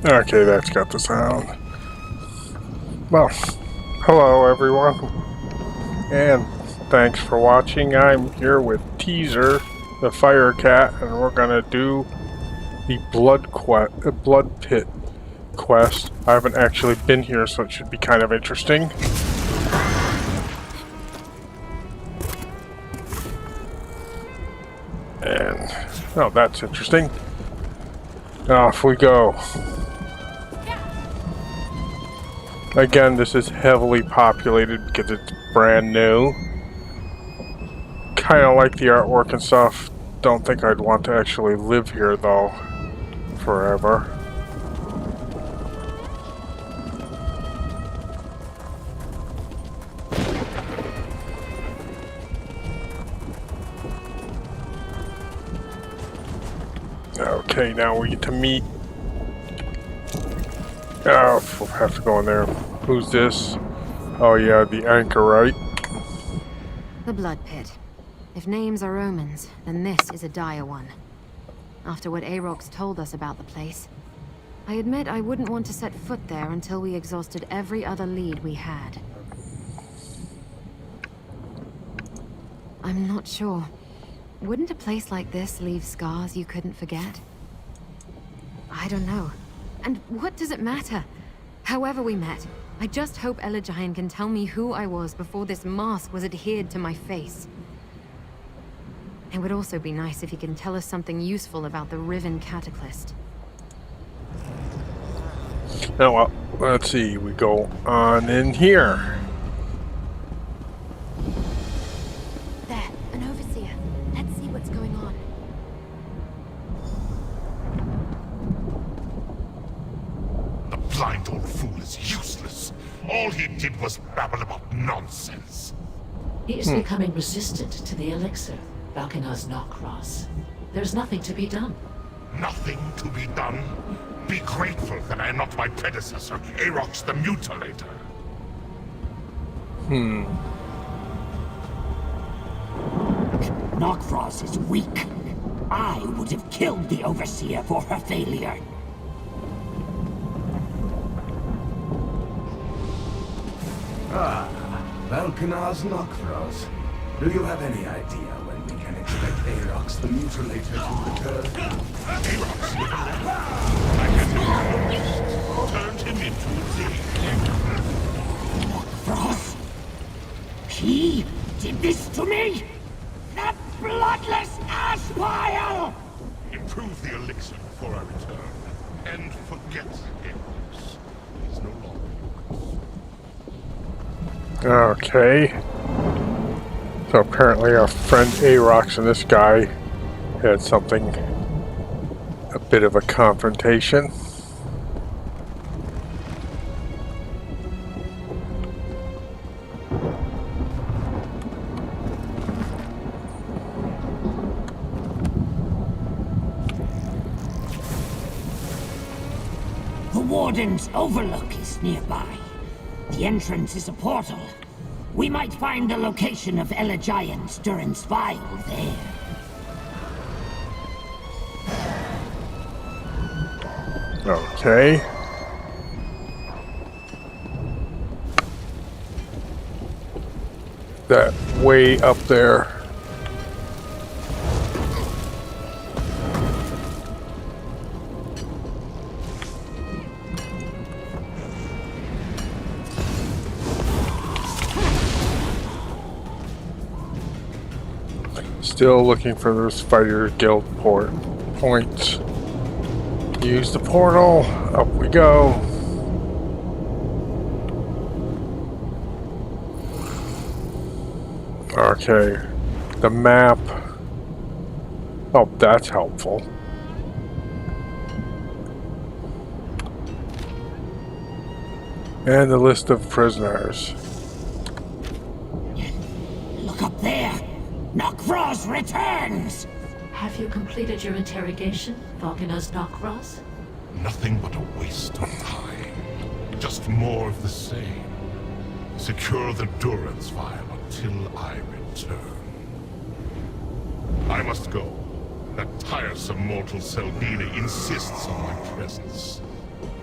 Okay, that's got the sound. Well, hello everyone, and thanks for watching. I'm here with Tee'Zar, the fire cat, and we're gonna do the blood pit quest. I haven't actually been here, so it should be kind of interesting. And oh, that's interesting. Off we go. Again, this is heavily populated because it's brand new. Kind of like the artwork and stuff. Don't think I'd want to actually live here though, forever. Okay, now we get to meet. Oh, we'll have to go in there. Who's this? Oh yeah, the anchorite. The blood pit. If names are omens, then this is a dire one. After what Aarox told us about the place, I admit I wouldn't want to set foot there until we exhausted every other lead we had. I'm not sure. Wouldn't a place like this leave scars you couldn't forget? I don't know. And what does it matter? However we met, I just hope Elijah can tell me who I was before this mask was adhered to my face. It would also be nice if he can tell us something useful about the Riven Cataclysm. Oh well, let's see. We go on in here. There, an overseer. Let's see what's going on. The blind old fool is useless. All he did was babble about nonsense. He is becoming resistant to the elixir, Valkenar's Knockcross. There's nothing to be done. Nothing to be done? Be grateful that I am not my predecessor, Aarox the Mutilator. Knockfrost is weak. I would have killed the Overseer for her failure. Valkenar's Knockfrost. Do you have any idea when we can expect Aarox the Mutilator to return? Aarox? I had turned him into a Knockfrost? He did this to me? That bloodless ash pile! Improve the elixir before I return. And forget Aarox. He's no longer Okay. So apparently our friend Aarox and this guy had something, a bit of a confrontation. The Warden's Overlook is nearby. The entrance is a portal. We might find the location of Elijah's Durin's file there. Okay. That way up there. Still looking for those Fighter Guild points. Use the portal. Up we go. Okay. The map. Oh, that's helpful. And the list of prisoners. Look up there! Knockfrost returns! Have you completed your interrogation, Valkenar's Knockcross? nothing but a waste of time. Just more of the same. Secure the Durin's file until I return. I must go. That tiresome mortal Selbina insists on my presence.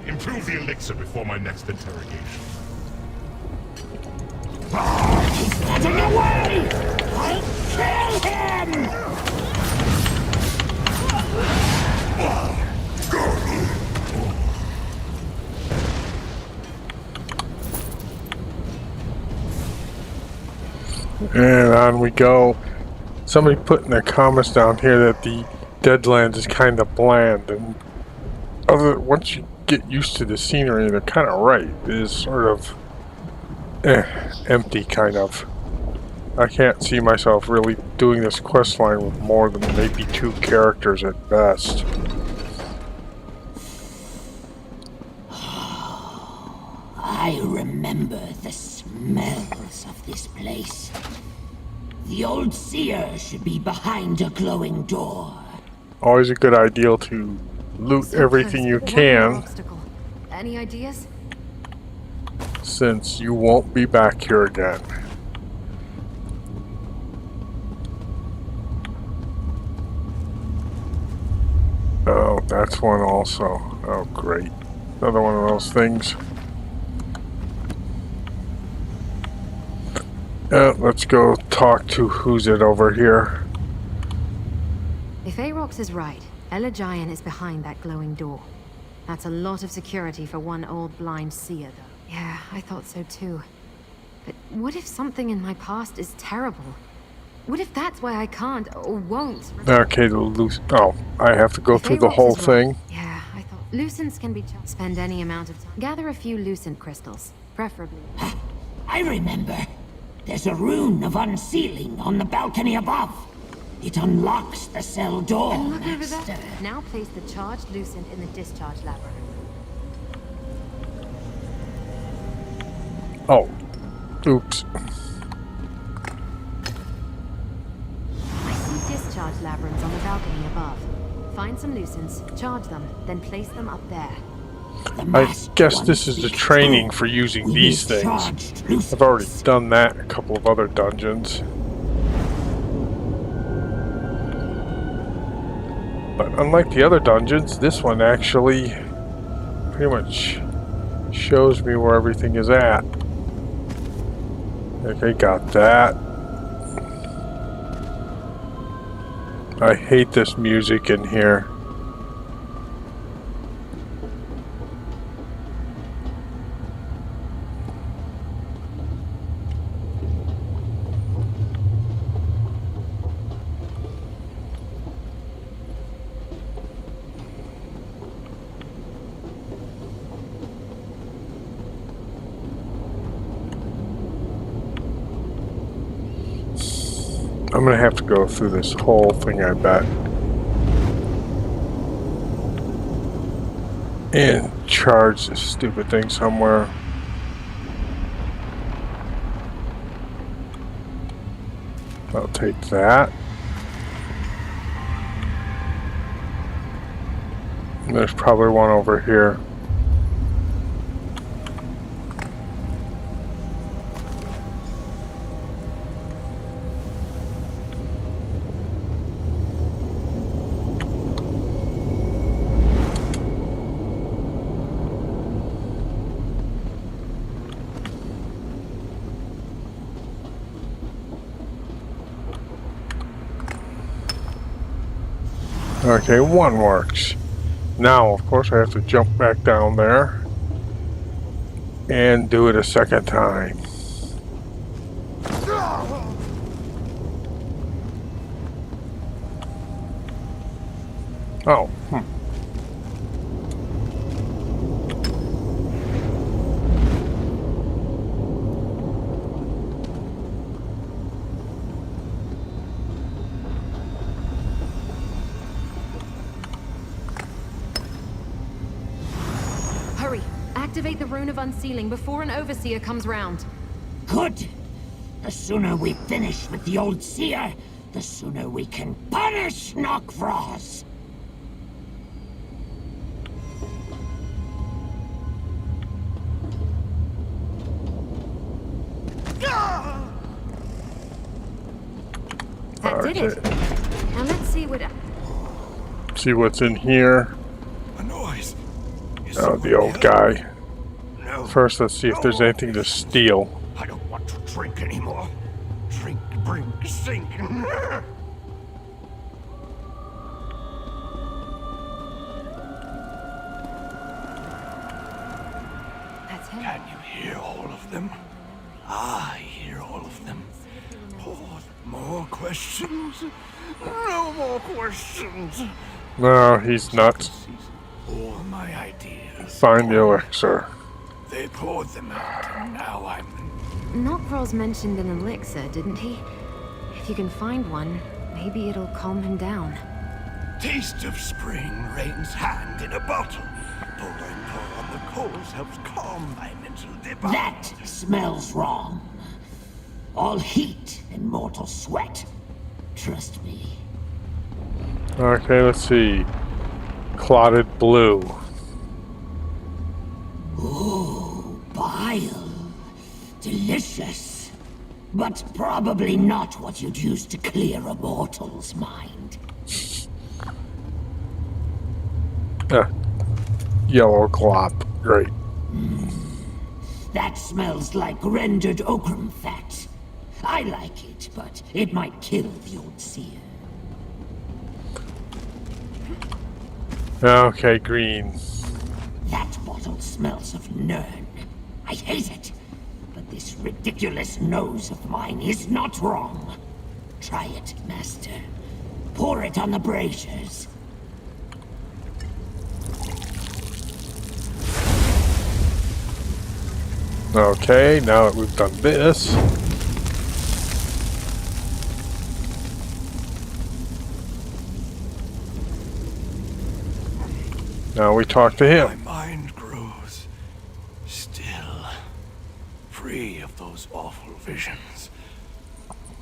Improve the elixir before my next interrogation. He's getting away! I'll kill him! And on we go. Somebody put in their comments down here that the Deadlands is kind of bland, and once you get used to the scenery, they're kind of right. It is sort of empty, kind of. I can't see myself really doing this quest line with more than maybe 2 characters at best. I remember the smells of this place. The old seer should be behind a glowing door. Always a good idea to loot everything you can, Any ideas? since you won't be back here again. Oh, that's one also. Oh, great. Another one of those things. Let's go talk to who's it over here. If Aarox is right, Elagian is behind that glowing door. That's a lot of security for one old blind seer, though. Yeah, I thought so too. But what if something in my past is terrible? What if that's why I can't or won't? Okay, oh, I have to go through the Aarox whole is right. thing. Yeah, I thought Lucents can be spend any amount of time. Gather a few Lucent crystals, preferably. I remember. There's a rune of unsealing on the balcony above. It unlocks the cell door, And look over Master. there. Now place the charged Lucent in the discharge labyrinth. Oh, oops. I see discharge labyrinths on the balcony above. Find some Lucents, charge them, then place them up there. I guess this is the training for using these things. I've already done that in a couple of other dungeons. But unlike the other dungeons, this one actually pretty much shows me where everything is at. Okay, got that. I hate this music in here. I'm gonna have to go through this whole thing, I bet. And charge this stupid thing somewhere. I'll take that. And there's probably one over here. Okay, one works. Now, of course, I have to jump back down there and do it a second time. Oh, Hurry! Activate the rune of unsealing before an overseer comes round. Good. The sooner we finish with the old seer, the sooner we can punish Knockfrost. That did it. Now let's see what... see what's in here. A noise. Oh, the old guy. No. First, let's see if there's anything to steal. I don't want to drink anymore. Drink, brink, sink. That's him. Can you hear all of them? I hear all of them. Oh, more questions? No more questions. No, he's not. All my ideas. Find the elixir. They poured them out, and now I'm... Nokros mentioned an elixir, didn't he? If you can find one, maybe it'll calm him down. Taste of spring, rain's hand in a bottle. Pouring pour on the coals helps calm my mental debauch. That smells wrong. All heat and mortal sweat. Trust me. Okay, let's see. Clotted blue. Ooh, bile. Delicious. But probably not what you'd use to clear a mortal's mind. Yellow glop. Great. That smells like rendered okram fat. I like it, but it might kill the old seer. Okay, green. That bottle smells of Nern. I hate it. But this ridiculous nose of mine is not wrong. Try it, Master. Pour it on the braziers. Okay, now that we've done this. Now we talk to My him. mind grows still, free of those awful visions.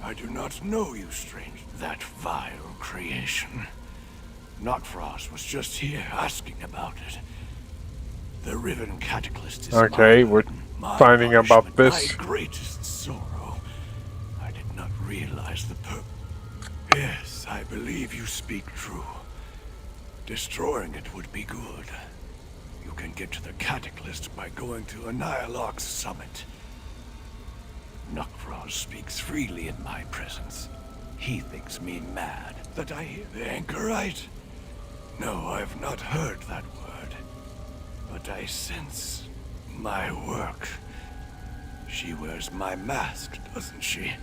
I do not know you, strange, that vile creation. Nokros was just here asking about it. The Riven Cataclysm is Okay, my we're burden, my finding about punishment, this. My greatest sorrow. I did not realize the Yes, I believe you speak true. Destroying it would be good. You can get to the Cataclysm by going to Annihilok's summit. Nokros speaks freely in my presence. He thinks me mad that I hear the Anchorite. No, I've not heard that word. But I sense my work. She wears my mask, doesn't she?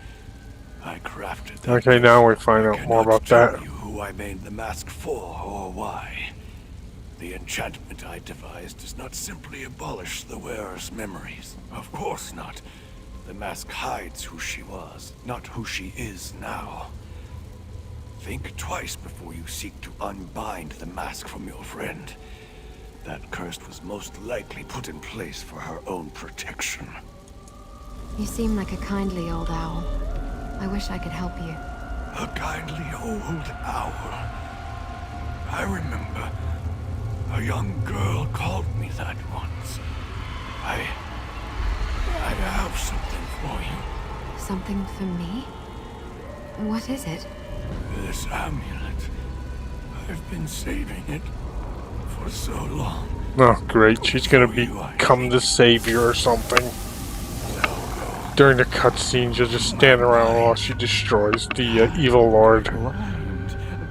I crafted that. Okay, now we find out more about tell that. you who I made the mask for or why. The enchantment I devised does not simply abolish the wearer's memories. Of course not. The mask hides who she was, not who she is now. Think twice before you seek to unbind the mask from your friend. That curse was most likely put in place for her own protection. You seem like a kindly old owl. I wish I could help you. A kindly old owl. I remember a young girl called me that once. I have something for you. Something for me? What is it? This amulet. I've been saving it for so long. Oh, great. She's gonna become the savior or something. During the cutscenes, you'll just stand around while she destroys the evil lord.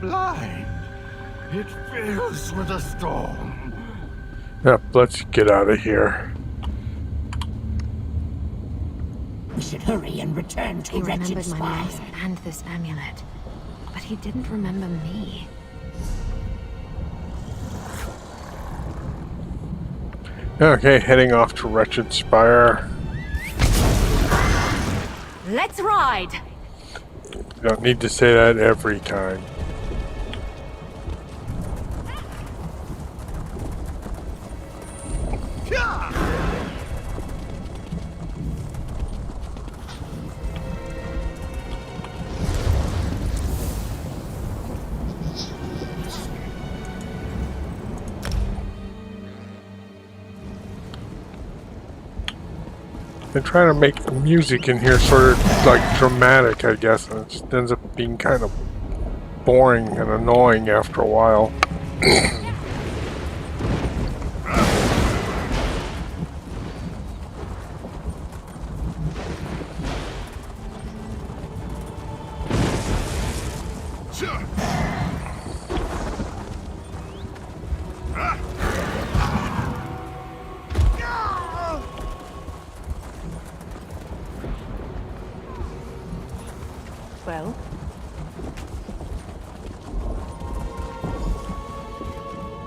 Blind. It fills with a storm. Yep, let's get out of here. We should hurry and return to He Wretched remembered my Spire. mask and this amulet. But he didn't remember me. Okay, heading off to Wretched Spire. Let's ride! You don't need to say that every time. They're trying to make the music in here sort of like dramatic, I guess, and it just ends up being kind of boring and annoying after a while. Well,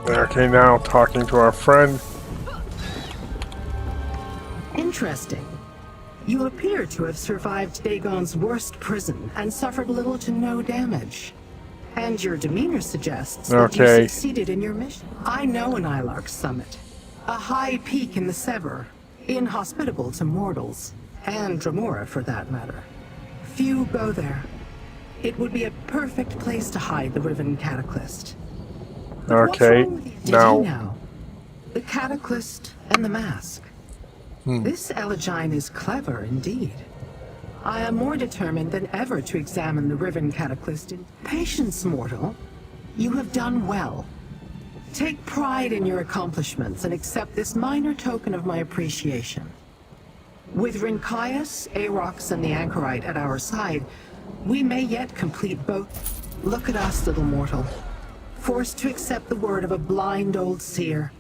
Okay, now talking to our friend. Interesting. You appear to have survived Dagon's worst prison and suffered little to no damage. And your demeanor suggests that you Okay. succeeded in your mission. I know an Ilark summit. A high peak in the Sever, inhospitable to mortals, and Dremora for that matter. Few go there. It would be a perfect place to hide the Riven Cataclysm. But what's Okay, wrong with you? Did he now know? The Cataclysm and the mask. This Elegine is clever indeed. I am more determined than ever to examine the Riven Cataclysm. Patience, mortal. You have done well. Take pride in your accomplishments and accept this minor token of my appreciation. With Rinkias, Arox, and the Anchorite at our side, we may yet complete both. Look at us, little mortal. Forced to accept the word of a blind old seer.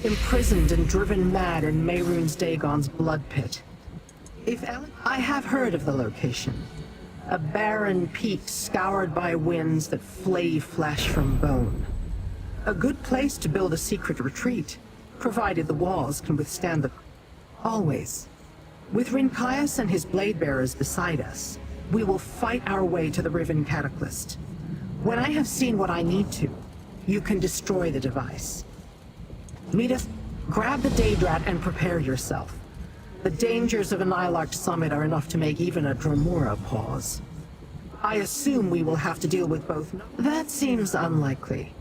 Imprisoned and driven mad in Mehrunes Dagon's blood pit. I have heard of the location. A barren peak scoured by winds that flay flesh from bone. A good place to build a secret retreat, provided the walls can withstand the... Always. With Rinkias and his blade bearers beside us, we will fight our way to the Riven Cataclysm. When I have seen what I need to, you can destroy the device. Meet us. Grab the Daedrat and prepare yourself. The dangers of an Ilark summit are enough to make even a Dremora pause. I assume we will have to deal with both. That seems unlikely.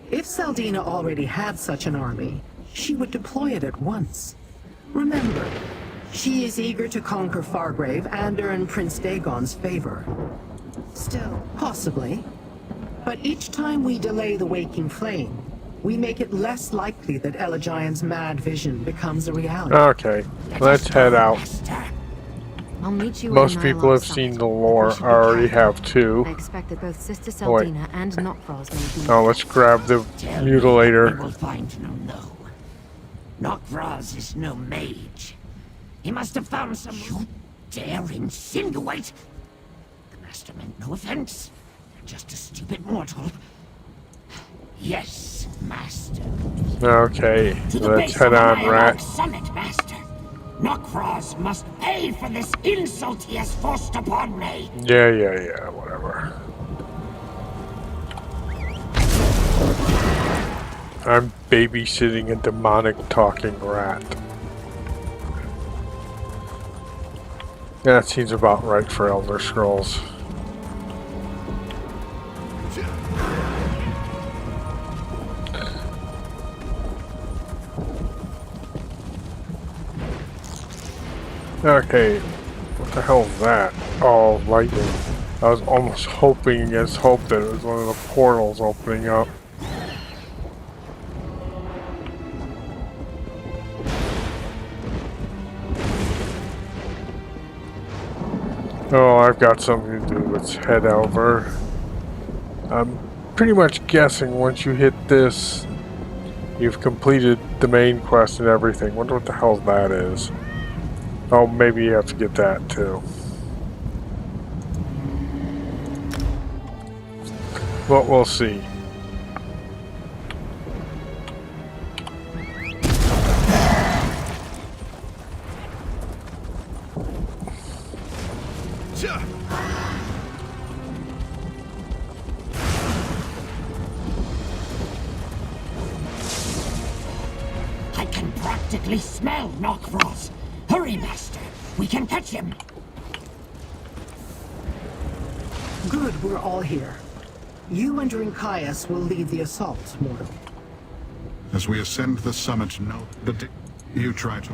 If Saldina already had such an army, she would deploy it at once. Remember, she is eager to conquer Fargrave and earn Prince Dagon's favor. Still, possibly. But each time we delay the waking flame, we make it less likely that Elegine's mad vision becomes a reality. okay, let's head out. I'll meet you. Most people have seen the lore. I already have too. I expect that both Sister Oh, wait. Saldina and Nokfrost may be. Now let's grab the We mutilator. will find no. Nokfrost is no mage. He must have found some... You dare insinuate? The Master meant no offense. Just a stupid mortal. Yes, Master. Okay, To the let's base head of on, Ilark Rat. Summit, Master. Nokfrost must pay for this insult he has forced upon me. Yeah, whatever. I'm babysitting a demonic talking rat. Yeah, that seems about right for Elder Scrolls. Okay, what the hell is that? Oh, lightning. I was almost hoping against hope that it was one of the portals opening up. Oh, I've got something to do. Let's head over. I'm pretty much guessing once you hit this, you've completed the main quest and everything. Wonder what the hell that is. Oh, maybe you have to get that too. But we'll see. I can practically smell Nokfrost. Hurry, Master. We can catch him. Good, we're all here. You and Rinkias will lead the assault, mortal. As we ascend the summit, note the you try to...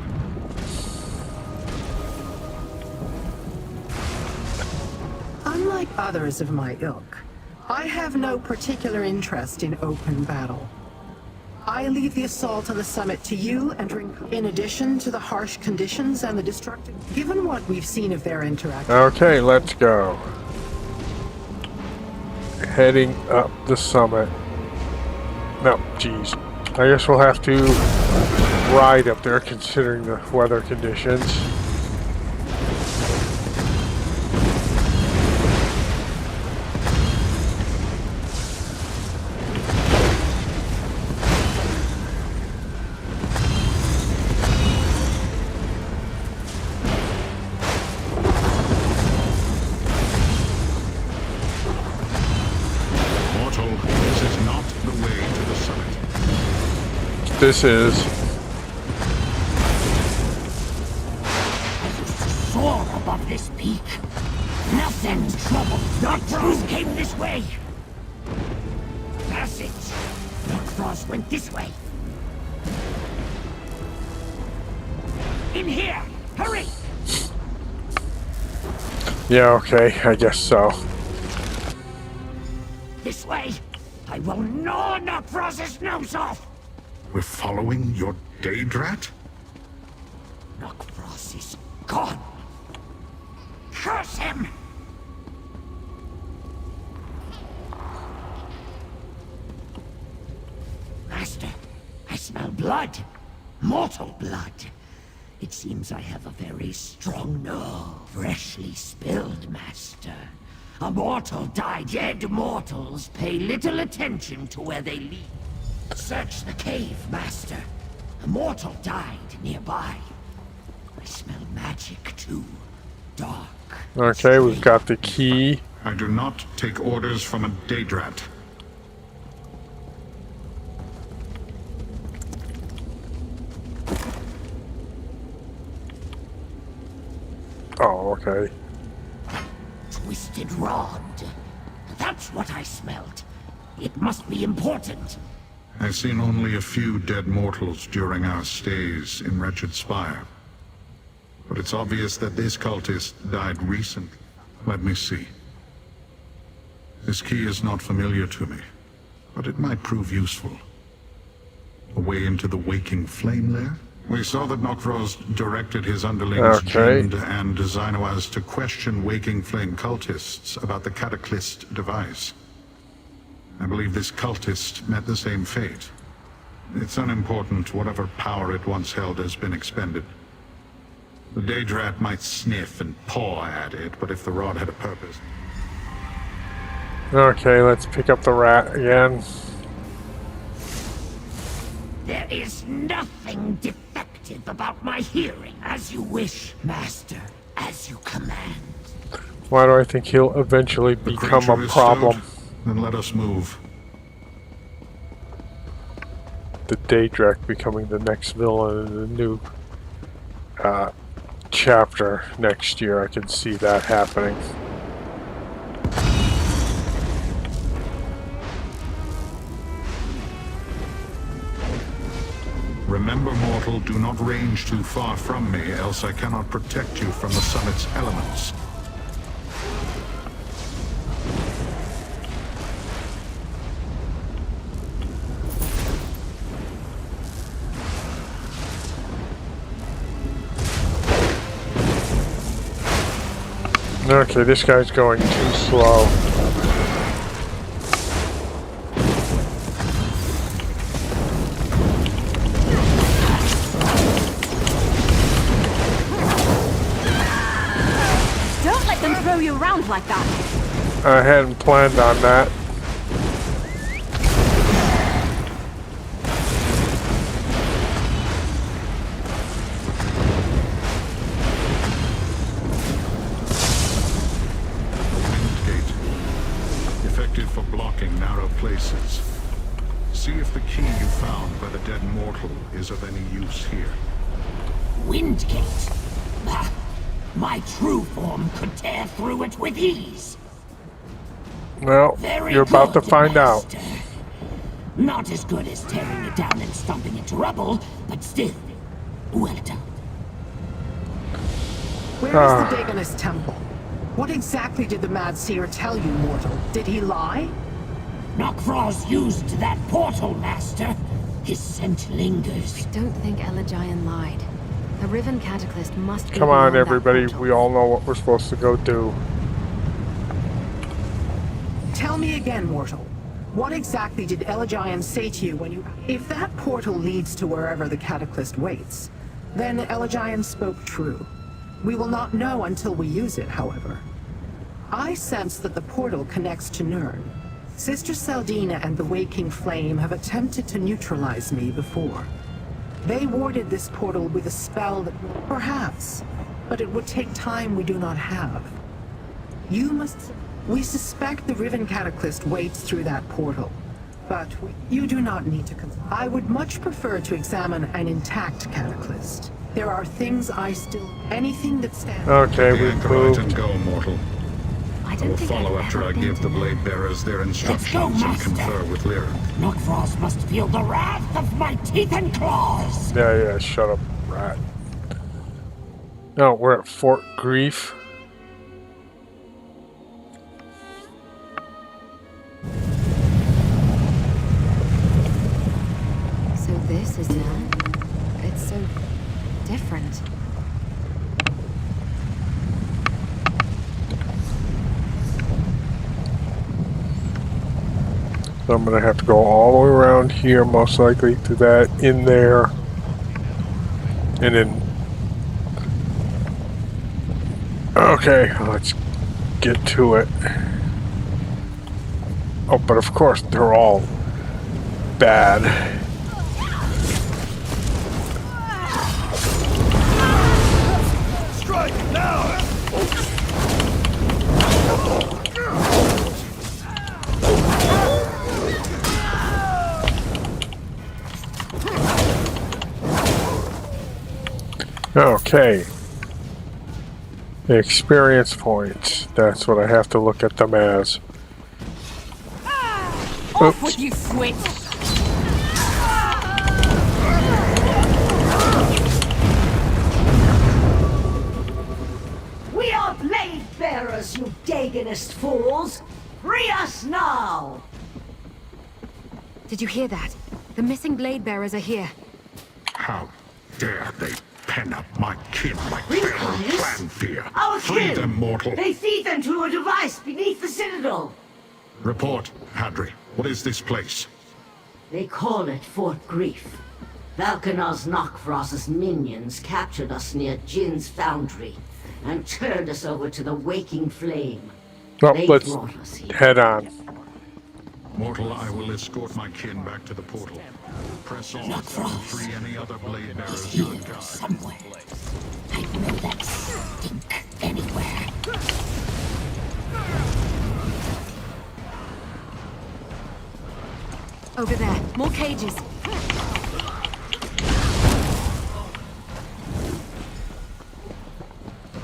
Unlike others of my ilk, I have no particular interest in open battle. I leave the assault on the summit to you and Rinkias. In addition to the harsh conditions and the destructive... Given what we've seen of their interaction... Okay, let's go. heading up the summit. No, geez. I guess we'll have to ride up there considering the weather conditions. This is. I used to soar above this peak. Nothing trouble. Knockfrost came this way. That's it. Knockfrost went this way. In here! Hurry! Yeah, okay, I guess so. This way! I will gnaw Knockfrost's nose off! We're following your Daedrat? Knockfrost is gone. Curse him! Master, I smell blood. Mortal blood. It seems I have a very strong nerve. Freshly spilled, Master. A mortal died. Dead mortals pay little attention to where they lead. Search the cave, Master. A mortal died nearby. I smell magic, too. Dark. Okay, we've got the key. I do not take orders from a Daedrat. Oh, okay. Twisted rod. That's what I smelled. It must be important. I've seen only a few dead mortals during our stays in Wretched Spire. But it's obvious that this cultist died recently. Let me see. This key is not familiar to me, but it might prove useful. A way into the Waking Flame Lair? We saw that Knockfrost directed his underlings Jind and Zainoaz to question Waking Flame cultists about the Cataclysm device. I believe this cultist met the same fate. It's unimportant. Whatever power it once held has been expended. The Daedrat might sniff and paw at it, but if the rod had a purpose... Okay, let's pick up the rat again. There is nothing defective about my hearing. As you wish, Master. As you command. Why do I think he'll eventually become a problem? Then let us move. The Daedrat becoming the next villain in the new chapter next year. I can see that happening. Remember, mortal, do not range too far from me, else I cannot protect you from the summit's elements. Okay, this guy's going too slow. Don't let them throw you around like that. I hadn't planned on that. For blocking narrow places. See if the key you found by the dead mortal is of any use here. Windgate? Ah, my true form could tear through it with ease. Well, you're about to find out. Not as good as tearing it down and stomping it to rubble, but still, well done. Where is the Dagonist Temple? What exactly did the Mad Seer tell you, mortal? Did he lie? Knockfrost used that portal, Master. His scent lingers. I don't think Elegion lied. The Riven Cataclysm must be Come on, beyond that everybody. portal. We all know what we're supposed to go do. Tell me again, mortal. What exactly did Elagian say to you when you... If that portal leads to wherever the Cataclysm waits, then Elagian spoke true. We will not know until we use it, however. I sense that the portal connects to Nirn. Sister Seldina and the Waking Flame have attempted to neutralize me before. They warded this portal with a spell that... Perhaps, but it would take time we do not have. You must... We suspect the Riven Cataclysm waits through that portal, but you do not need to... I would much prefer to examine an intact Cataclysm. There are things I still... Anything that stands... Okay, we Get right moved. and go, mortal. I I don't will think follow I've after ever I been give the to Blade Bearers their instructions and Master. confer with Lyra. Nokfrost must feel the wrath of my teeth and claws. Yeah, shut up, rat. No, we're at Fort Grief. So this is Nirn? It's so different. So I'm gonna have to go all the way around here, most likely, to that in there. And then... Okay, let's get to it. Oh, but of course, they're all bad. Strike now! Okay. Experience points. That's what I have to look at them as. Off with you, Switch! We are blade bearers, you Dagonist fools! Free us now! Did you hear that? The missing blade bearers are here. How dare they pen up my kin like We their own promise? clan fear? Our Free kin! them, mortal. They feed them to a device beneath the Citadel! Report, Hadri. What is this place? They call it Fort Grief. Valkanar's Nokfrost's minions captured us near Jin's foundry and turned us over to the Waking Flame. Well, They let's brought us here. head on. Mortal, I will escort my kin back to the portal. Press on and free any other blade bearers you encounter. Somewhere. I know that stink anywhere. Over there. More cages.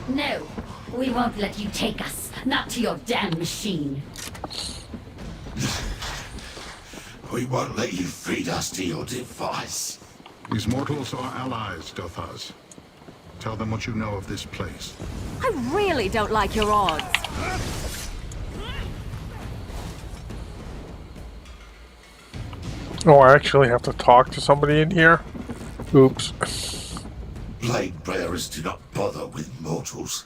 No, we won't let you take us. Not to your damn machine. We won't let you feed us to your device. These mortals are allies, Dothas. Tell them what you know of this place. I really don't like your odds. Oh, I actually have to talk to somebody in here? Oops. Blade bearers do not bother with mortals.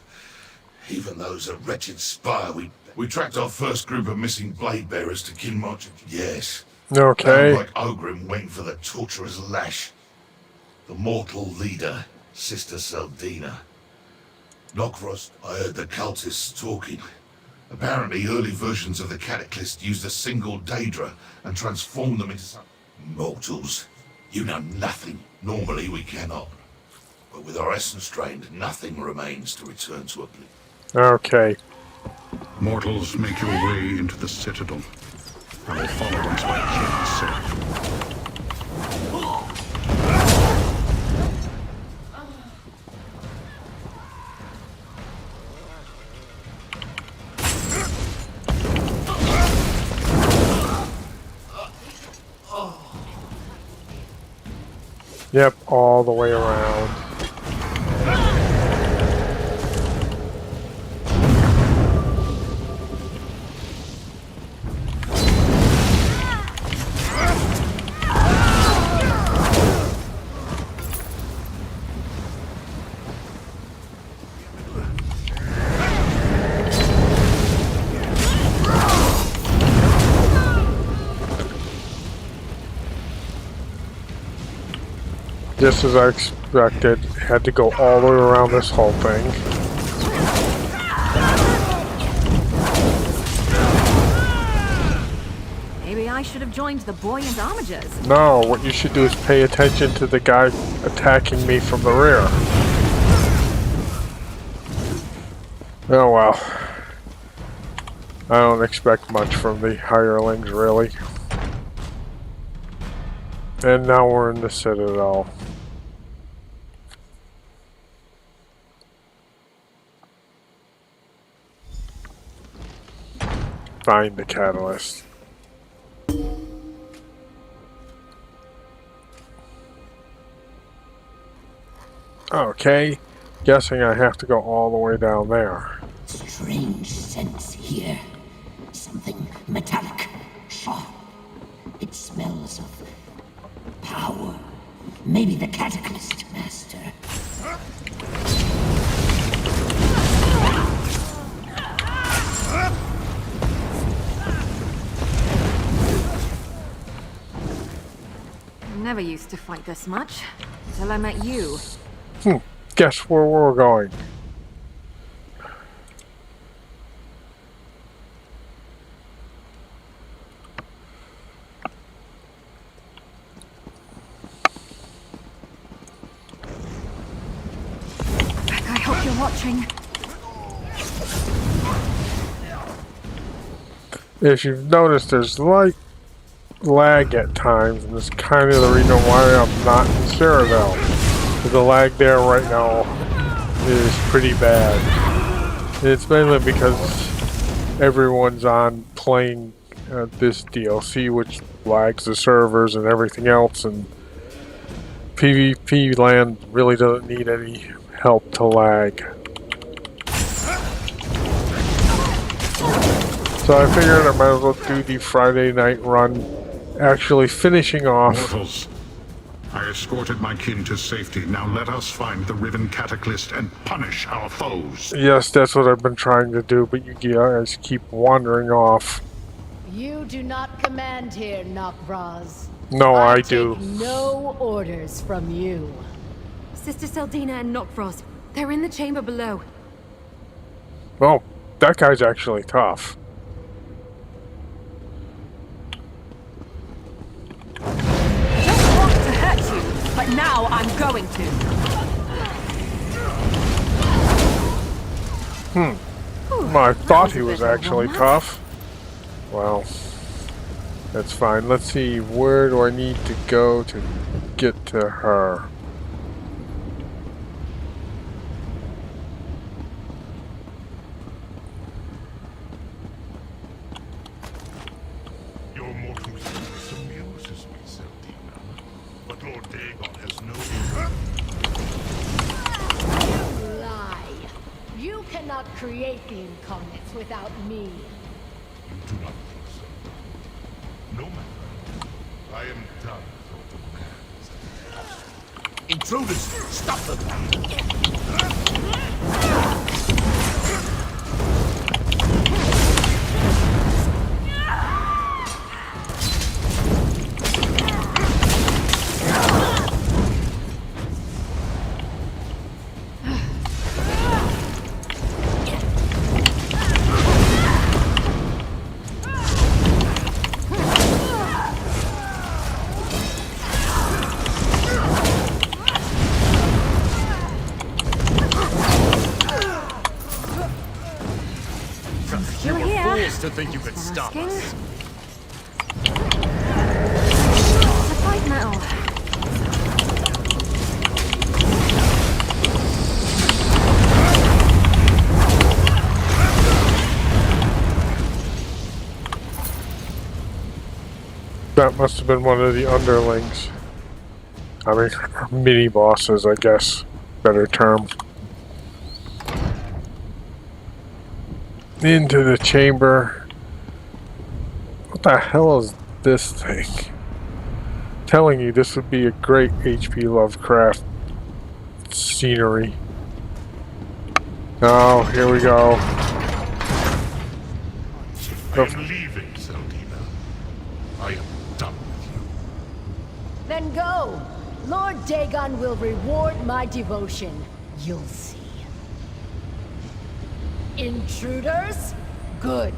Even those at Wretched Spire, we tracked our first group of missing blade bearers to Kinmarch. Yes. Okay. Found like Ogrim waiting for the torturer's lash. The mortal leader, Sister Seldina. Nokfrost, I heard the cultists talking. Apparently, early versions of the Cataclysm used a single Daedra and transformed them into some... Mortals, you know nothing. Normally we cannot. But with our essence drained, nothing remains to return to oblivion. Okay. Mortals, make your way into the Citadel. I will follow once my kin is safe. Yep, all the way around. Just as I expected, had to go all the way around this whole thing. Maybe I should have joined the buoyant armigers. No, what you should do is pay attention to the guy attacking me from the rear. Oh well. I don't expect much from the hirelings, really. And now we're in the Citadel. Find the catalyst. Okay, guessing I have to go all the way down there. Strange sense here. Something metallic, sharp. It smells of power. Maybe the Cataclysm, Master. Never used to fight this much, till I met you. Guess where we're going. I hope you're watching. If you've noticed, there's light lag at times, and that's kind of the reason why I'm not in Citadel. The lag there right now is pretty bad. It's mainly because everyone's on playing this DLC, which lags the servers and everything else, and PvP land really doesn't need any help to lag. So I figured I might as well do the Friday night run, actually finishing off. Mortals, I escorted my kin to safety. Now let us find the Riven Cataclysm and punish our foes. Yes, that's what I've been trying to do, but you guys keep wandering off. You do not command here, Nok'Vraz. No, I take do. No orders from you. Sister Seldina and Nok'Vraz, they're in the chamber below. Oh, that guy's actually tough. To hurt you, but now I'm going to. Well, I thought he was actually tough. Well, that's fine. Let's see, where do I need to go to get to her? Your mortal weakness amuses me, Seldina. But Lord Dagon has no... You lie. You cannot create the incarnates without me. You do not think so. No matter. I am done with all demands. Intruders! Stop them! You're here. Fools to think you could stop us. The fight metal. That must have been one of the underlings. I mean, mini bosses, I guess. Better term. Into the chamber. What the hell is this thing? I'm telling you, this would be a great H.P. Lovecraft scenery. Oh, here we go. I am leaving, Seldina. I am done with you. Then go. Lord Dagon will reward my devotion. You'll see. Intruders? Good.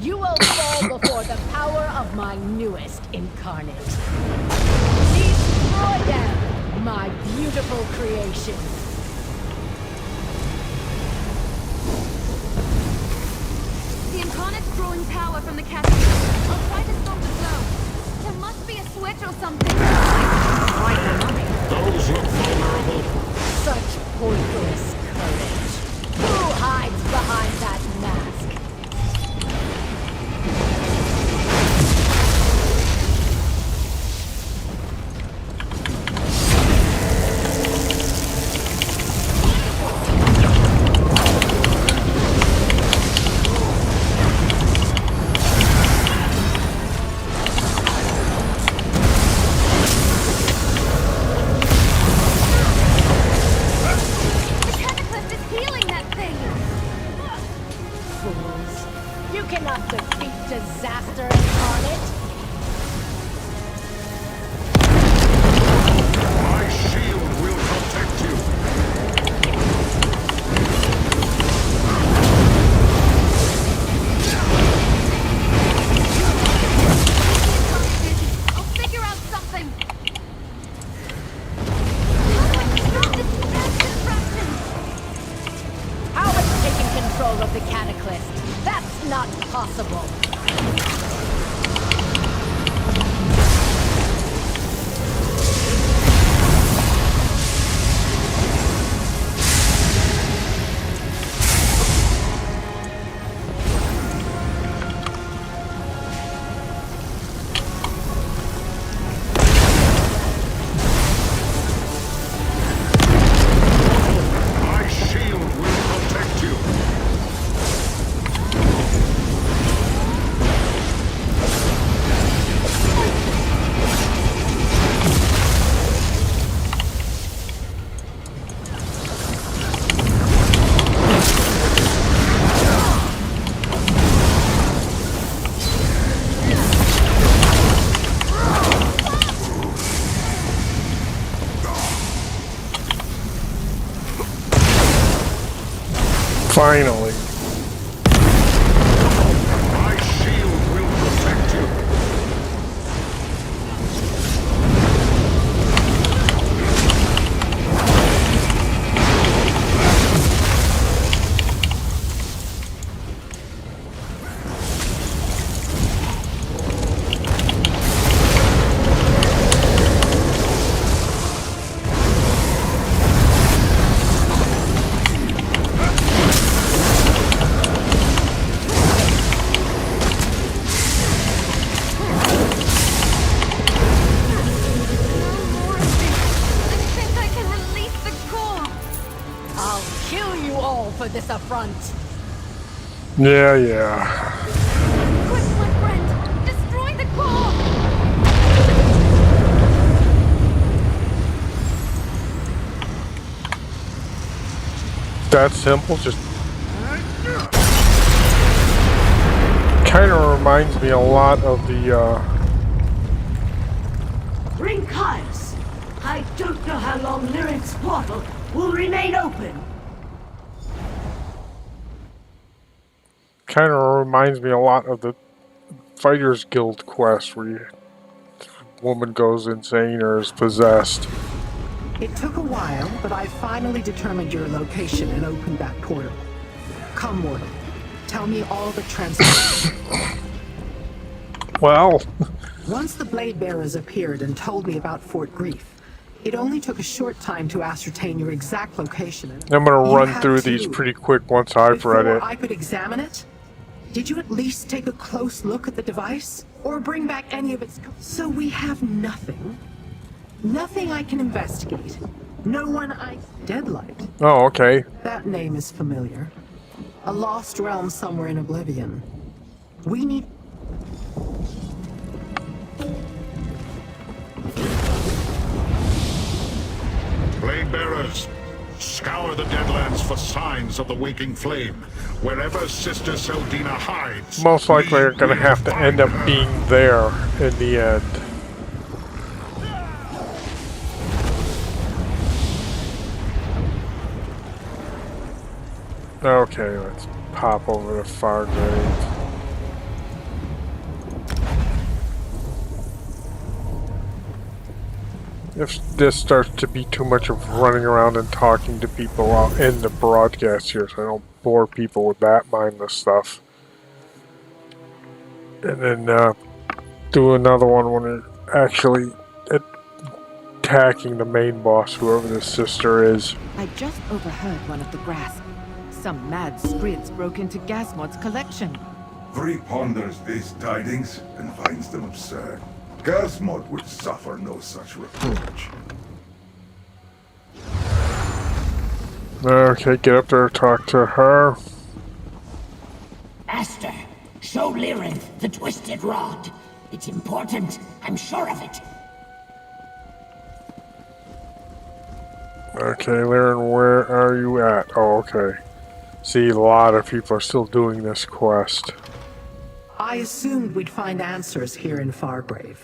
You will fall before the power of my newest incarnate. Destroy them, my beautiful creation. The incarnate's drawing power from the catalyst. I'll try to stop the flow. There must be a switch or something. Those look vulnerable. Such pointless courage. Who hides behind that mask? Disaster incarnate. My shield will protect you. I'll figure out something. How do I stop this mass destruction? Howard's taking control of the Cataclysm. That's not possible. Finally. My shield will protect you. For this affront. Yeah. Quick, my friend! Destroy the core! That simple, just kind of reminds me a lot of the Bring Caius. I don't know how long Lyrics portal will remain open. kind of reminds me a lot of the Fighters Guild quest where the woman goes insane or is possessed. It took a while, but I finally determined your location and opened that portal. Come, mortal. Tell me all the transpired. Well... Once the Blade Bearers appeared and told me about Fort Grief, it only took a short time to ascertain your exact location. I'm gonna run through these pretty quick once I've read it. Before I could examine it, did you at least take a close look at the device? Or bring back any of its... So we have nothing? Nothing I can investigate. No one I... Deadlight. Oh, okay. That name is familiar. A lost realm somewhere in Oblivion. We need... Blade Bearers, scour the Deadlands for signs of the waking flame. Wherever Sister Seldina hides... Most likely are gonna have to end up being there in the end. Okay, let's pop over to Fargrave. If this starts to be too much of running around and talking to people out in the broadcast here, so I don't bore people with that mindless stuff. And then do another one when you're actually attacking the main boss, whoever the sister is. I just overheard one of the grasp. Some mad sprids broke into Gasmod's collection. Free ponders these tidings and finds them absurd. Gasmod would suffer no such reproach. Okay, get up there, talk to her. Master, show Lyrinth the twisted rod. It's important, I'm sure of it. Okay, Lyrin, where are you at? Oh, okay. See, a lot of people are still doing this quest. I assumed we'd find answers here in Fargrave.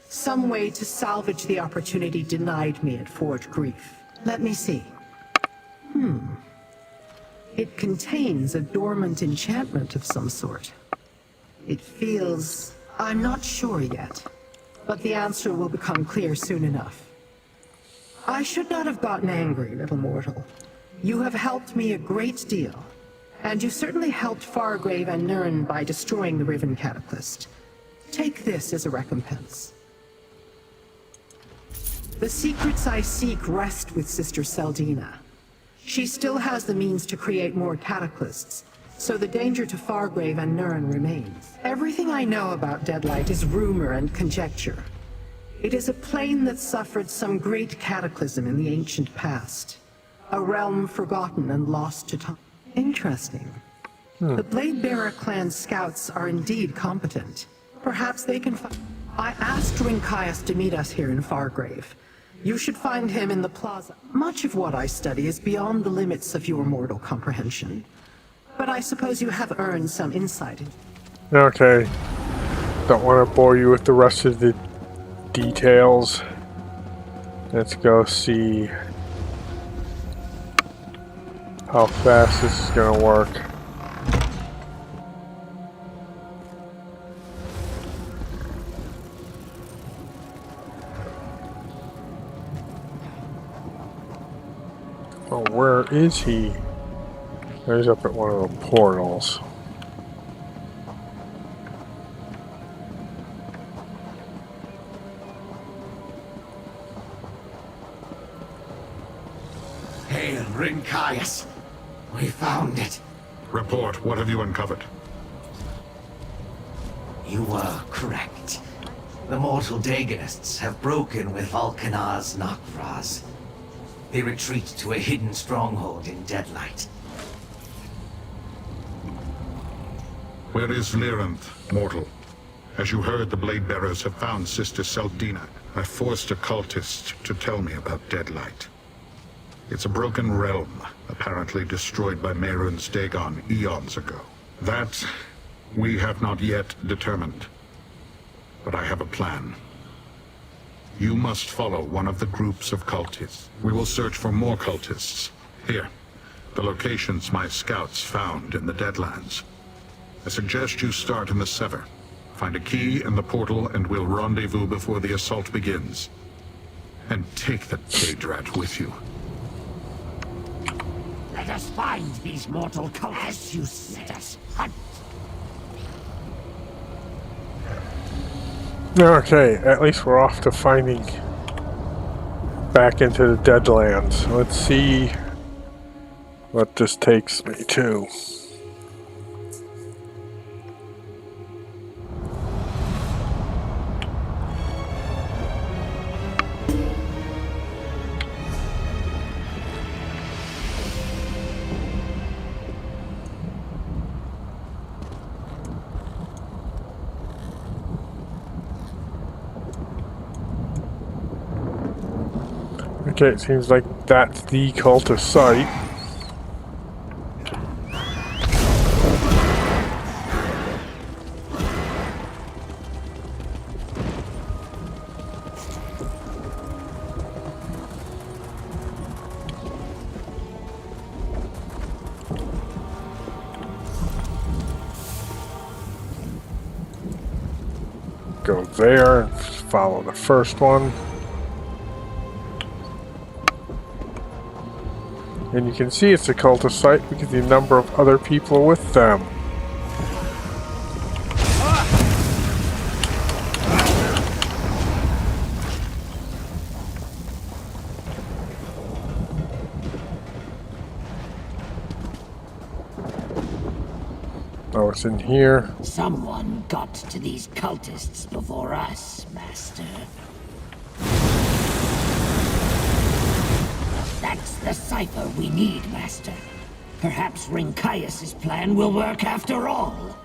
Some way to salvage the opportunity denied me at Forge Grief. Let me see. It contains a dormant enchantment of some sort. It feels... I'm not sure yet, but the answer will become clear soon enough. I should not have gotten angry, little mortal. You have helped me a great deal, and you certainly helped Fargrave and Nirn by destroying the Riven Cataclysm. Take this as a recompense. The secrets I seek rest with Sister Seldina. She still has the means to create more cataclysms, so the danger to Fargrave and Nirn remains. Everything I know about Deadlight is rumor and conjecture. It is a plane that suffered some great cataclysm in the ancient past. A realm forgotten and lost to time. Interesting. The Bladebearer clan's scouts are indeed competent. Perhaps they can find... I asked Rincaius to meet us here in Fargrave. You should find him in the plaza. Much of what I study is beyond the limits of your mortal comprehension. But I suppose you have earned some insight. Okay. Don't want to bore you with the rest of the details. Let's go see how fast this is going to work. Oh, where is he? He's up at one of the portals. Hail, Rincaius. We found it. Report, what have you uncovered? You were correct. The mortal Dagonists have broken with Vulcanar's Nok'Vraz. They retreat to a hidden stronghold in Deadlight. Where is Lyrinth, mortal? As you heard, the Bladebearers have found Sister Seldina. I forced a cultist to tell me about Deadlight. It's a broken realm, apparently destroyed by Mehrunes Dagon eons ago. That we have not yet determined. But I have a plan. You must follow one of the groups of cultists. We will search for more cultists. Here, the locations my scouts found in the Deadlands. I suggest you start in the Sever. Find a key in the portal and we'll rendezvous before the assault begins. And take the Daedrat with you. Let us find these mortal cultists you set us hunt. Okay, at least we're off to finding back into the Deadlands. Let's see what this takes me to. Okay, it seems like that's the cultist site. go there and follow the first one. And you can see it's a cultist site because the number of other people with them. Oh, it's in here. Someone got to these cultists before us, Master. That's the cipher we need, Master. Perhaps Rinkias' plan will work after all.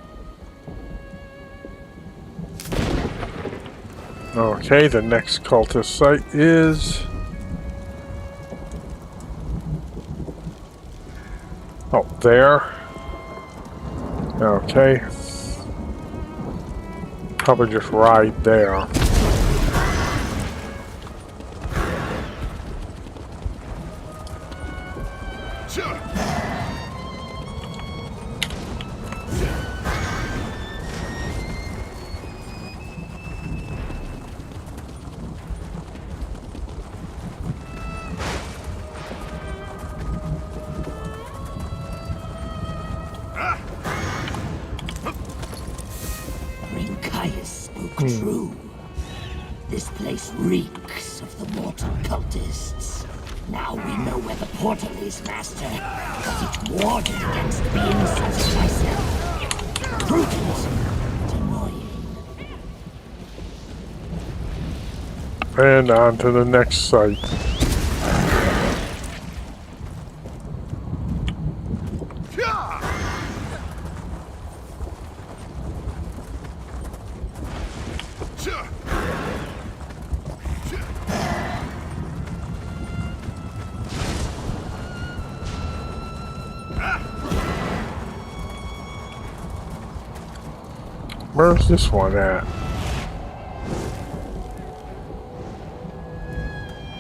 Okay, the next cultist site is... oh, there. Okay. Probably just ride there. Rinkias spoke true. This place reeks of the mortal cultists. Now we know where the portal is, Master. Because it warded against beings such as myself. Prudent and annoying. And on to the next site. Where's this one at?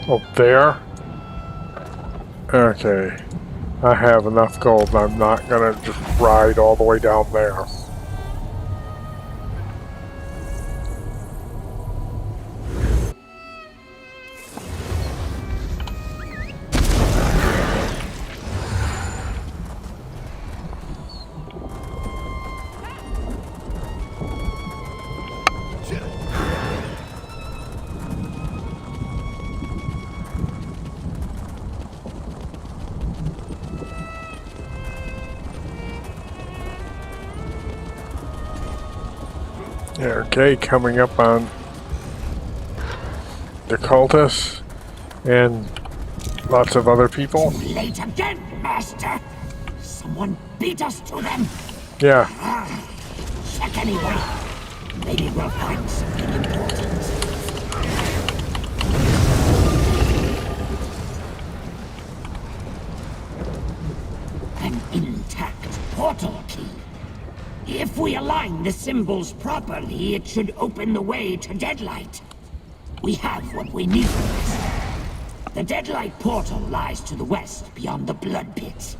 Oh, there? Okay. I have enough gold. I'm not gonna just ride all the way down there. Okay, coming up on the cultists and lots of other people. Late again, Master. Someone beat us to them. Yeah. Check anyway. Maybe we'll find something important. An intact portal key. If we align the symbols properly, it should open the way to Deadlight. We have what we need. The Deadlight portal lies to the west, beyond the Blood Pit.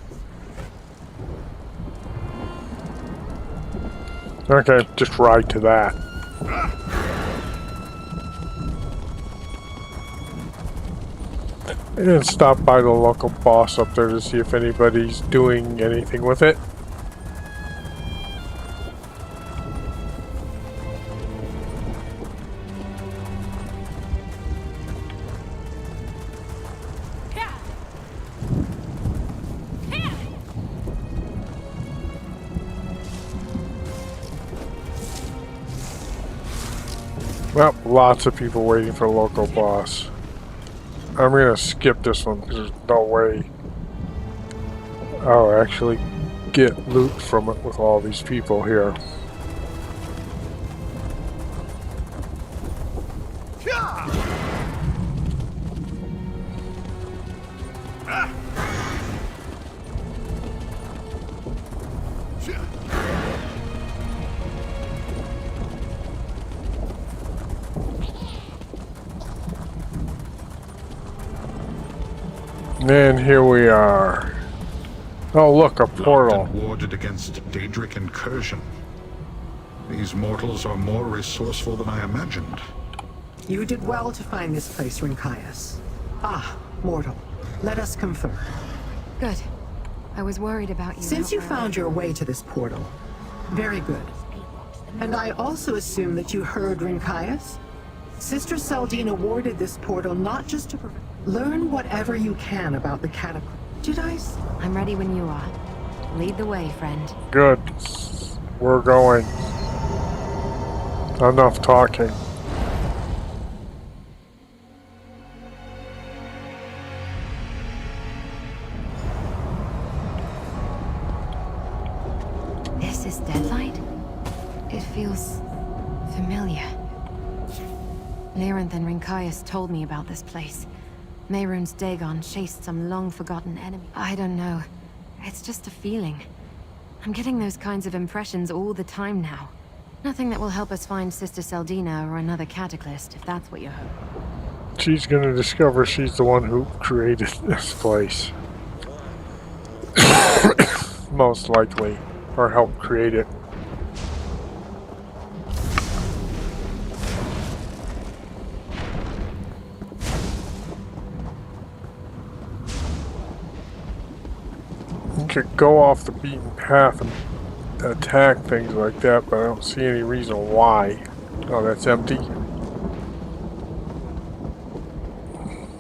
Okay, just ride to that. And stop by the local boss up there to see if anybody's doing anything with it. Well, lots of people waiting for the local boss. I'm gonna skip this one because there's no way I'll actually get loot from it with all these people here. And here we are. Oh, look, a portal. Locked and warded against Daedric incursion. These These mortals are more resourceful than I imagined. You did well to find this place, Rincaius. Ah, mortal. Let us confer. Good. I was worried about you. Since you found your way to this portal, very good. And I also assume that you heard Rincaius? Sister Seldine awarded this portal not just to learn whatever you can about the cataclysm. Did I? I'm ready when you are. Lead the way, friend. Good. We're going. Enough talking. This is Deadlight? It feels familiar. Lyranth and Rincaius told me about this place. Mehrunes Dagon chased some long-forgotten enemy. I don't know. It's just a feeling. I'm getting those kinds of impressions all the time now. Nothing that will help us find Sister Seldina or another cataclysm, if that's what you hope. She's gonna discover she's the one who created this place. Most likely. Or helped create it. You could go off the beaten path and attack things like that, but I don't see any reason why. Oh, that's empty.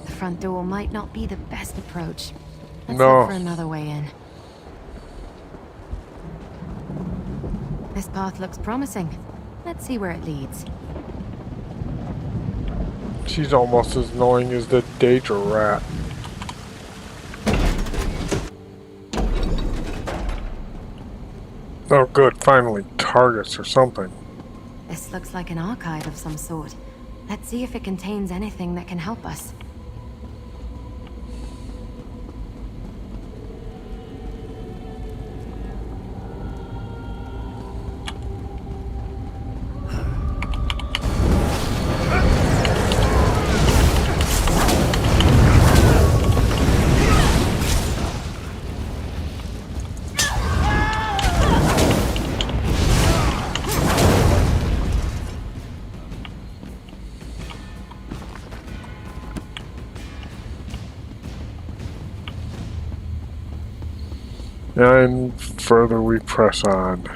The front door might not be the best approach. Let's No. look for another way in. This path looks promising. Let's see where it leads. She's almost as annoying as the Daedra rat. Oh good, finally targets or something. This looks like an archive of some sort. Let's see if it contains anything that can help us. And further we press on.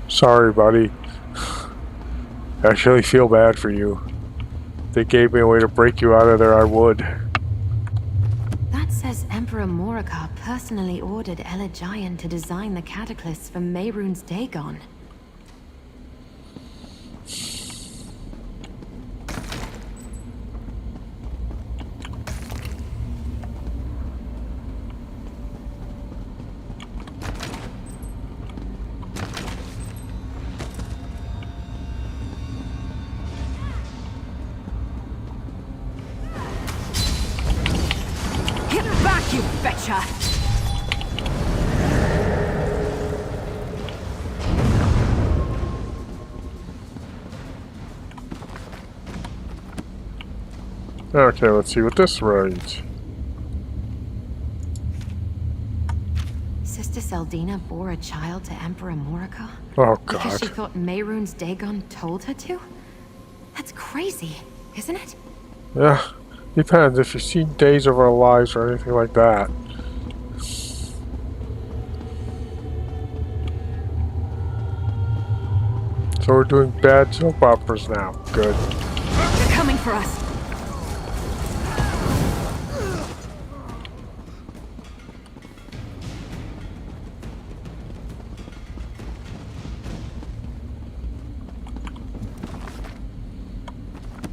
Sorry, buddy. I actually feel bad for you. If they gave me a way to break you out of there, I would. That says Emperor Moraka personally ordered Elagian to design the cataclysm for Mehrunes Dagon. You betcha! Okay, let's see what this reads. Sister Seldina bore a child to Emperor Moraka? Oh Because she god. thought Mehrunes Dagon told her to? That's crazy, isn't it? Yeah, depends if you've seen Days of Our Lives or anything like that. So we're doing bad soap operas now. Good. They're coming for us.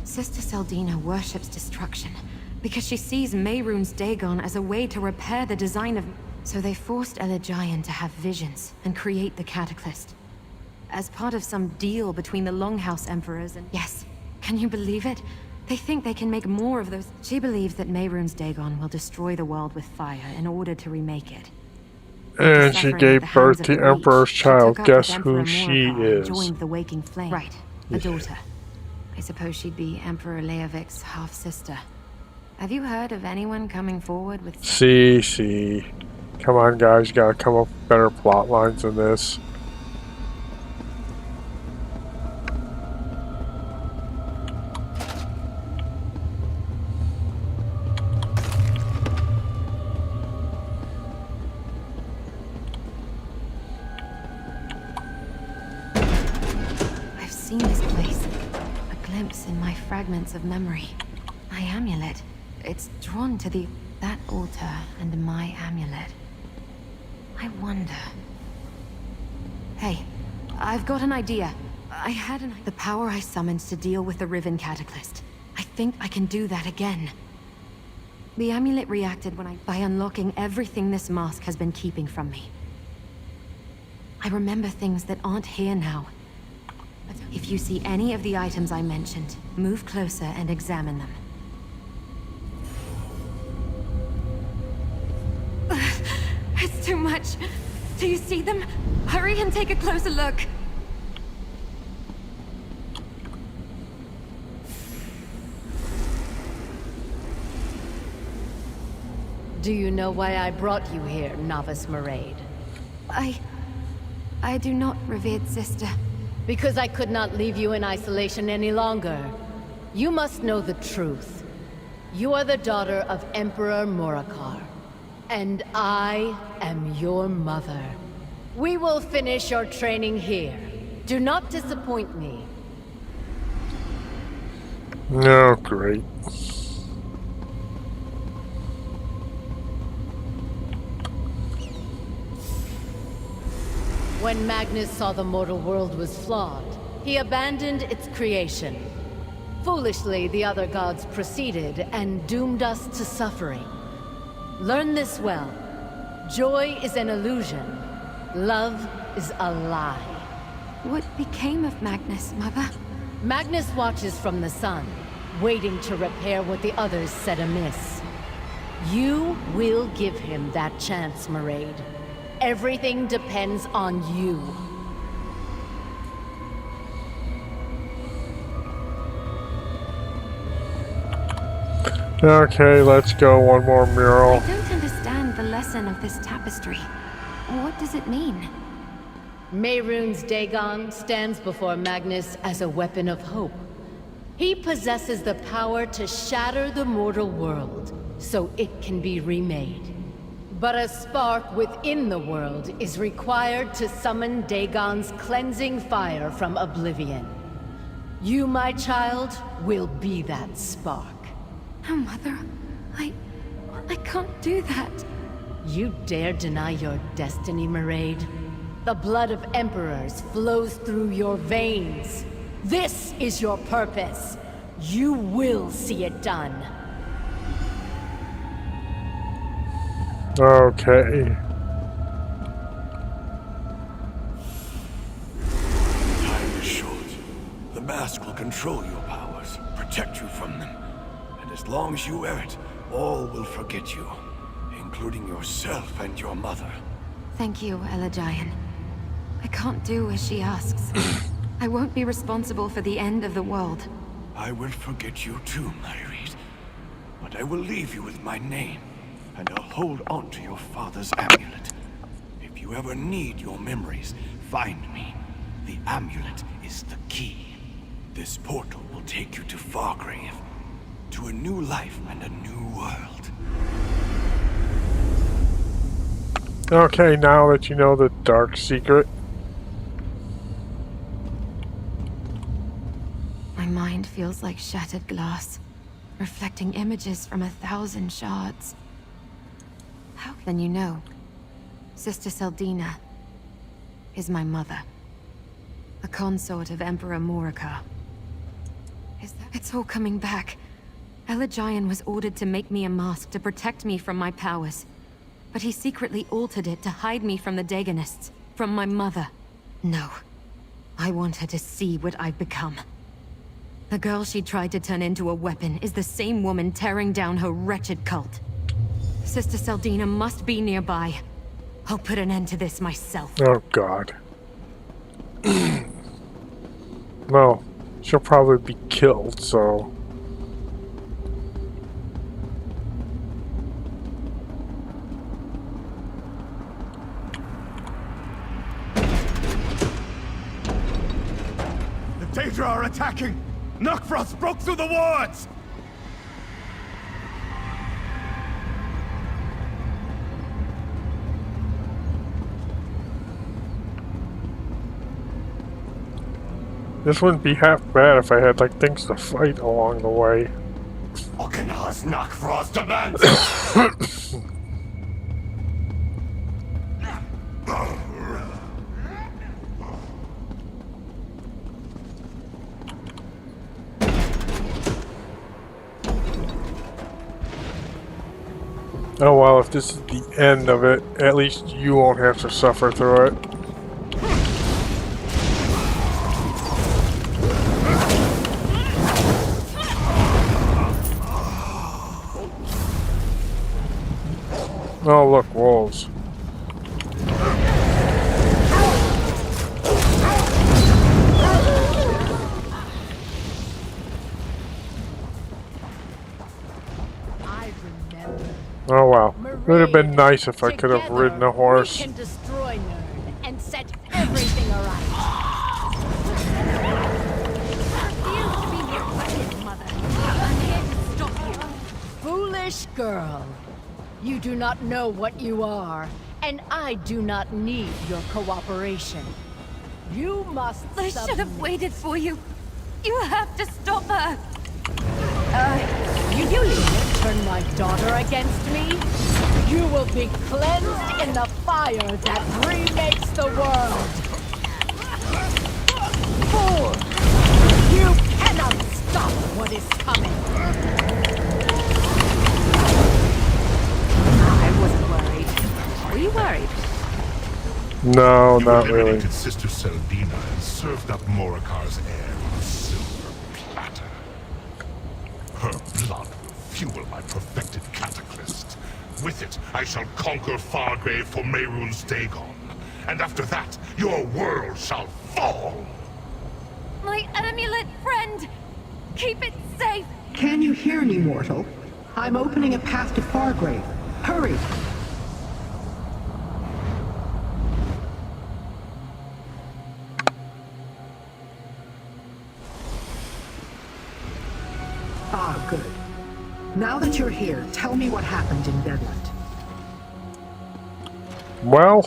Sister Seldina worships destruction because she sees Mehrunes Dagon as a way to repair the design of... So they forced Elagian to have visions and create the cataclysm. As part of some deal between the Longhouse Emperors and... Yes, can you believe it? They think they can make more of those... She believes that Mehrunes Dagon will destroy the world with fire in order to remake it. And she gave birth to Emperor's child. Guess who she is? Joined the Waking Flame. Right, a daughter. I suppose she'd be Emperor Leovic's half-sister. Have you heard of anyone coming forward with... See. Come on, guys. Gotta come up with better plot lines than this. I've seen this place. A glimpse in my fragments of memory. My amulet. It's drawn to that altar and my amulet. I wonder... Hey, I've got an idea. The power I summoned to deal with the Riven Cataclysm. I think I can do that again. The amulet reacted by unlocking everything this mask has been keeping from me. I remember things that aren't here now. But if you see any of the items I mentioned, move closer and examine them. It's too much. Do you see them? Hurry and take a closer look. Do you know why I brought you here, Novice Maraid? I do not, revered sister. Because I could not leave you in isolation any longer. You must know the truth. You are the daughter of Emperor Morakar. And I am your mother. We will finish your training here. Do not disappoint me. Oh, great. When Magnus saw the mortal world was flawed, he abandoned its creation. Foolishly, the other gods proceeded and doomed us to suffering. Learn this well. Joy is an illusion. Love is a lie. What became of Magnus, Mother? Magnus watches from the sun, waiting to repair what the others set amiss. You will give him that chance, Maraid. Everything depends on you. Okay, let's go. One more mural. I don't understand the lesson of this tapestry. What does it mean? Mehrunes Dagon stands before Magnus as a weapon of hope. He possesses the power to shatter the mortal world, so it can be remade. But a spark within the world is required to summon Dagon's cleansing fire from oblivion. You, my child, will be that spark. No, Mother. I can't do that. You dare deny your destiny, Maraid? The blood of emperors flows through your veins. This is your purpose. You will see it done. Okay. Time is short. The mask will control your powers, protect you from them. And as long as you wear it, all will forget you, including yourself and your mother. Thank you, Elagian. I can't do as she asks. I won't be responsible for the end of the world. I will forget you too, Maraid. But I will leave you with my name, and I'll hold on to your father's amulet. If you ever need your memories, find me. The amulet is the key. This portal will take you to Fargrave, to a new life and a new world. Okay, now that you know the dark secret. My mind feels like shattered glass, reflecting images from 1,000 shards. How can you know? Sister Seldina is my mother, a consort of Emperor Morakar. It's all coming back. Elagian was ordered to make me a mask to protect me from my powers. But he secretly altered it to hide me from the Dagonists, from my mother. No. I want her to see what I've become. The girl she tried to turn into a weapon is the same woman tearing down her wretched cult. Sister Seldina must be nearby. I'll put an end to this myself. Oh, God. Well, she'll probably be killed, so... Daedra are attacking! Knockfrost broke through the wards! This wouldn't be half bad if I had like things to fight along the way. Alkanaz Knockfrost demands Oh well, if this is the end of it, at least you won't have to suffer through it. Oh look, wolves. Oh wow. It would have been nice if I could have ridden a horse. We can destroy Nern and set everything aright. Feels to be more like his mother. I'm here to stop you. Foolish girl. You do not know what you are, and I do not need your cooperation. You must I should have waited for you. You have to stop her. You turn my daughter against me? You will be cleansed in the fire that remakes the world. Fool! You cannot stop what is coming. I wasn't worried. Were you worried? No, not really. Eliminated Sister Seldina and served up Morikar's heir on a silver platter. Her blood will fuel my perfected cataclysm. With it, I shall conquer Fargrave for Mehrunes Dagon. And after that, your world shall fall! My amulet friend! Keep it safe! Can you hear me, mortal? I'm opening a path to Fargrave. Hurry! Ah, good. Now that you're here, tell me what happened in Deadlight. Well,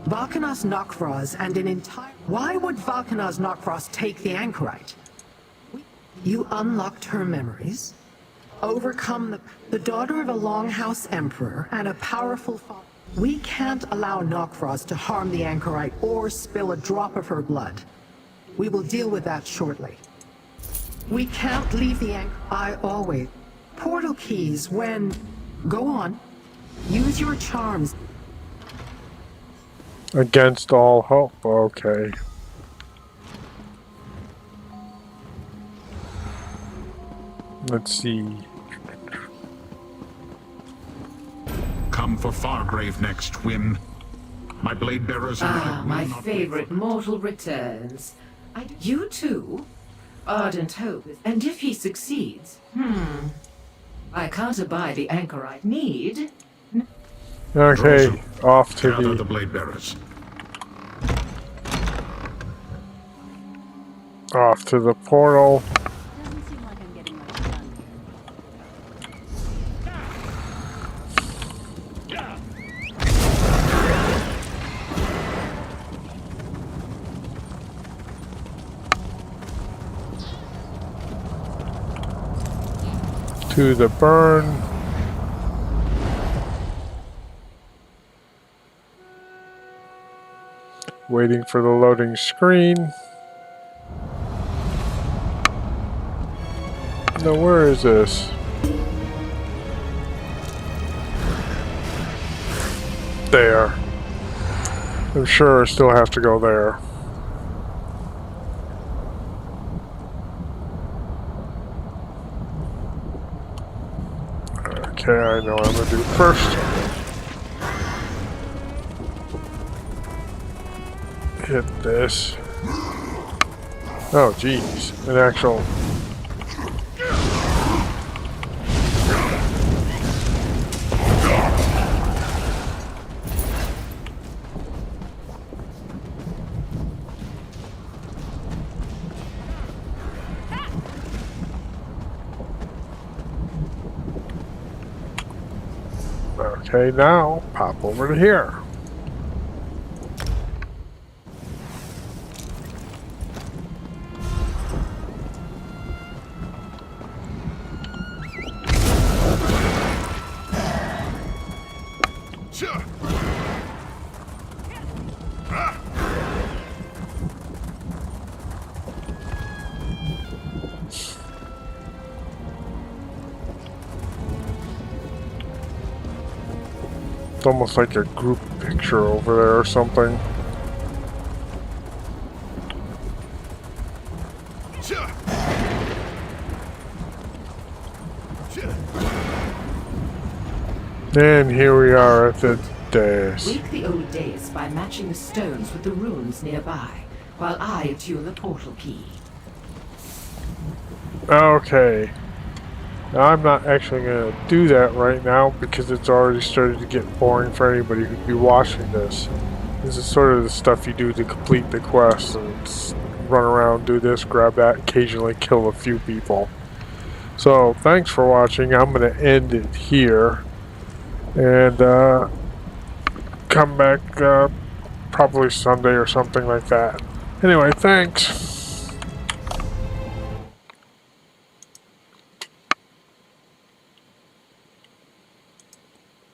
Valkanos Knockfrost and an entire... Why would Valkanos Knockfrost take the Anchorite? You unlocked her memories, overcome the daughter of a Longhouse Emperor and a powerful father. We can't allow Knockfrost to harm the Anchorite or spill a drop of her blood. We will deal with that shortly. We can't leave the Anchor... I always... Portal keys when... Go on. Use your charms. against all hope. Okay. Let's see. Come for Fargrave next, Wynn. My blade bearers Ah, my favorite mortal returns. You too? Ardent hope. And if he succeeds, I can't abide the anchorite need. Okay, off to gather the blade bearers. Off to the portal. To the burn. Waiting for the loading screen. Now where is this? There. I'm sure I still have to go there. Okay, I know what I'm gonna do first. Hit this. Oh, geez. An actual... Okay, now pop over to here. Sure. It's almost like a group picture over there or something. Sure. And here we are at the dais. Wake the old dais by matching the stones with the runes nearby, while I attune the portal key. Okay. Now, I'm not actually going to do that right now because it's already started to get boring for anybody who'd be watching this. This is sort of the stuff you do to complete the quest, and just run around, do this, grab that, occasionally kill a few people. So, thanks for watching. I'm going to end it here. And come back probably Sunday or something like that. Anyway, thanks.